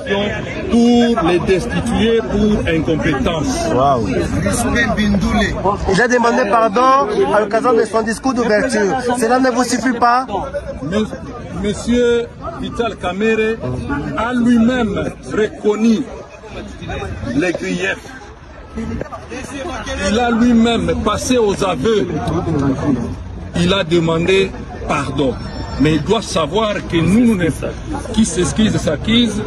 question pour les destituer pour incompétence. Wow. Il a demandé pardon à l'occasion de son discours d'ouverture. Cela ne vous suffit pas? Monsieur Vital Kamerhe a lui-même reconnu les griefs. Il a lui-même passé aux aveux. Il a demandé pardon. Mais il doit savoir que nous, qui s'excuse s'accuse,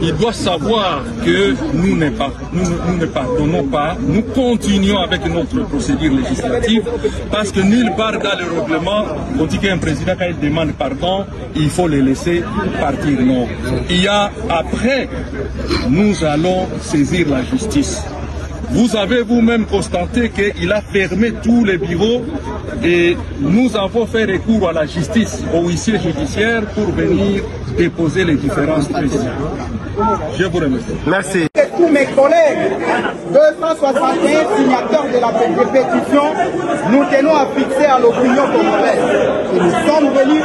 il doit savoir que nous ne pardonnons pas, nous continuons avec notre procédure législative, parce que nulle part dans le règlement, on dit qu'un président, quand il demande pardon, il faut le laisser partir. Non. Il y a après, nous allons saisir la justice. Vous avez vous-même constaté qu'il a fermé tous les bureaux et nous avons fait recours à la justice, au huissier judiciaire pour venir déposer les différentes questions. Je vous remercie. Merci. Tous mes collègues, 261 signataires de la pétition, nous tenons à fixer à l'opinion congolaise. Nous sommes venus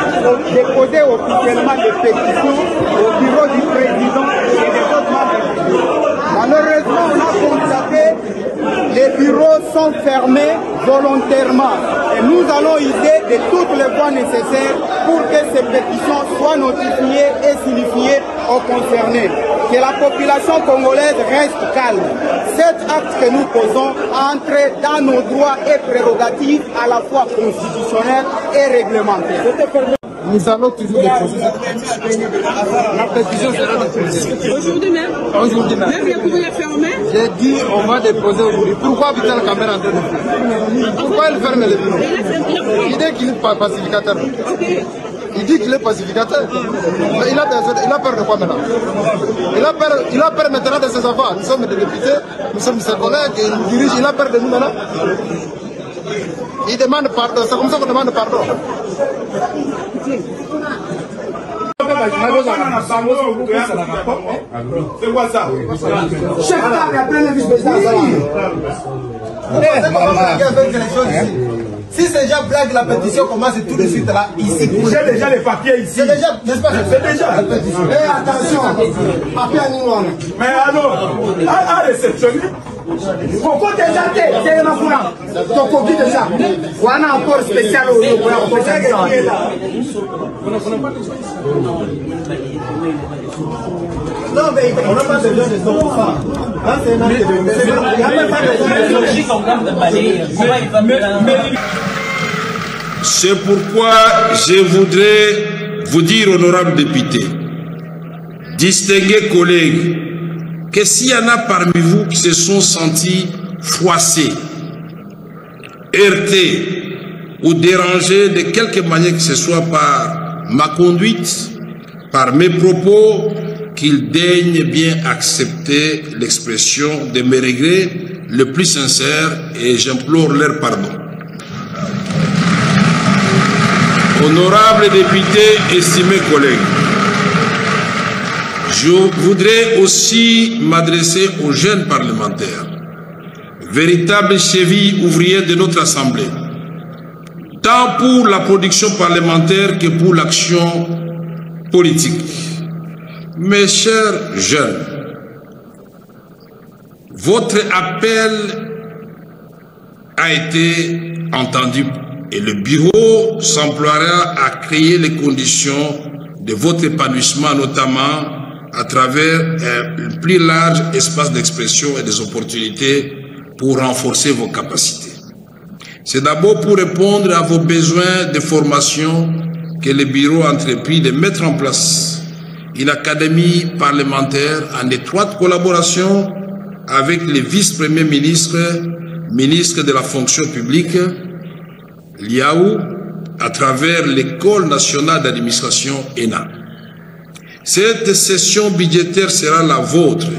déposer officiellement des pétitions au bureau du président et des autres membres du bureau. Malheureusement, on a constaté que les bureaux sont fermés volontairement. Et nous allons user de toutes les voies nécessaires pour que ces pétitions soient notifiées et signifiées aux concernés. Que la population congolaise reste calme. Cet acte que nous posons entre dans nos droits et prérogatives à la fois constitutionnels et réglementaires. Nous allons toujours déposer cette pétition. La pétition sera déposée. Aujourd'hui même? Aujourd'hui même. Même les courriers fermés? J'ai dit on va déposer aujourd'hui. Pourquoi Vital Kamerhe est en train de faire? Pourquoi il ferme les bureaux? Il dit qu'il est pacificateur. Il dit qu'il est pacificateur. Mais il a peur de quoi maintenant? Il a peur maintenant de ses enfants. Nous sommes des députés, nous sommes ses collègues, et nous dirigent. Il a peur de nous maintenant. Il demande pardon. C'est comme ça qu'on demande pardon. C'est quoi ça? Si ces gens blaguent la pétition, commence tout de suite là, ici. J'ai déjà les papiers ici. C'est déjà, n'est-ce pas? C'est déjà la pétition. Et attention, papier à nous. Mais alors, à réceptionner. Pourquoi déjà t'es là pour là? Ton copie déjà. On a encore spécial au non, mais on n'a pas besoin de son enfant. C'est pourquoi je voudrais vous dire, honorables députés, distingués collègues, que s'il y en a parmi vous qui se sont sentis froissés, heurtés ou dérangés de quelque manière que ce soit par ma conduite, par mes propos, qu'ils daignent bien accepter l'expression de mes regrets le plus sincère et j'implore leur pardon. Honorables députés, estimés collègues, je voudrais aussi m'adresser aux jeunes parlementaires, véritables chevilles ouvrières de notre Assemblée, tant pour la production parlementaire que pour l'action politique. Mes chers jeunes, votre appel a été entendu et le bureau s'emploiera à créer les conditions de votre épanouissement, notamment à travers un plus large espace d'expression et des opportunités pour renforcer vos capacités. C'est d'abord pour répondre à vos besoins de formation que le bureau a entrepris de mettre en place une académie parlementaire en étroite collaboration avec les vice-premiers ministres, ministres de la fonction publique, l'IAU, à travers l'École nationale d'administration ENA. Cette session budgétaire sera la vôtre.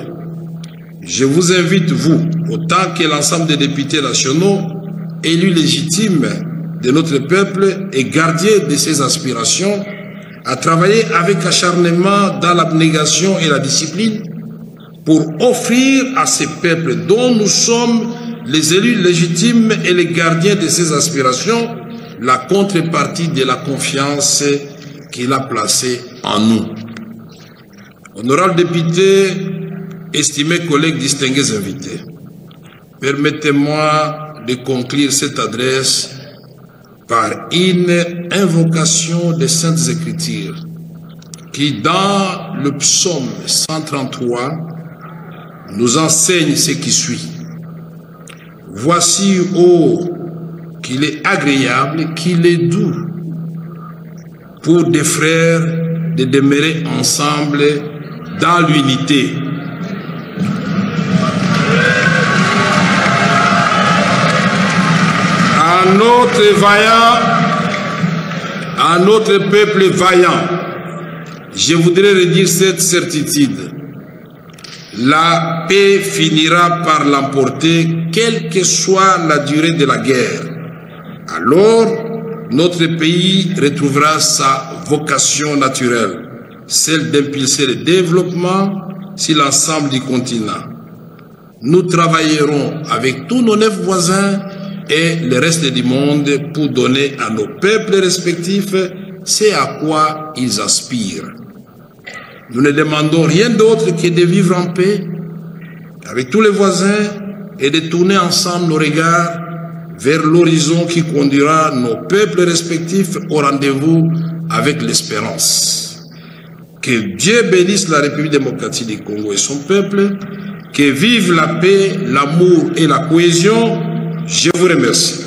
Je vous invite, vous, autant que l'ensemble des députés nationaux, élus légitimes de notre peuple et gardiens de ses aspirations, à travailler avec acharnement dans l'abnégation et la discipline pour offrir à ces peuples dont nous sommes les élus légitimes et les gardiens de ses aspirations la contrepartie de la confiance qu'il a placée en nous. Honorables députés, estimés collègues, distingués invités, permettez-moi de conclure cette adresse par une invocation des Saintes Écritures qui, dans le psaume 133, nous enseigne ce qui suit. Voici, ô, qu'il est agréable, qu'il est doux pour des frères de demeurer ensemble dans l'unité. À notre peuple vaillant, je voudrais redire cette certitude. La paix finira par l'emporter, quelle que soit la durée de la guerre. Alors, notre pays retrouvera sa vocation naturelle, celle d'impulser le développement sur l'ensemble du continent. Nous travaillerons avec tous nos 9 voisins et le reste du monde pour donner à nos peuples respectifs ce à quoi ils aspirent. Nous ne demandons rien d'autre que de vivre en paix avec tous les voisins et de tourner ensemble nos regards vers l'horizon qui conduira nos peuples respectifs au rendez-vous avec l'espérance. Que Dieu bénisse la République démocratique du Congo et son peuple, que vive la paix, l'amour et la cohésion. Je vous remercie.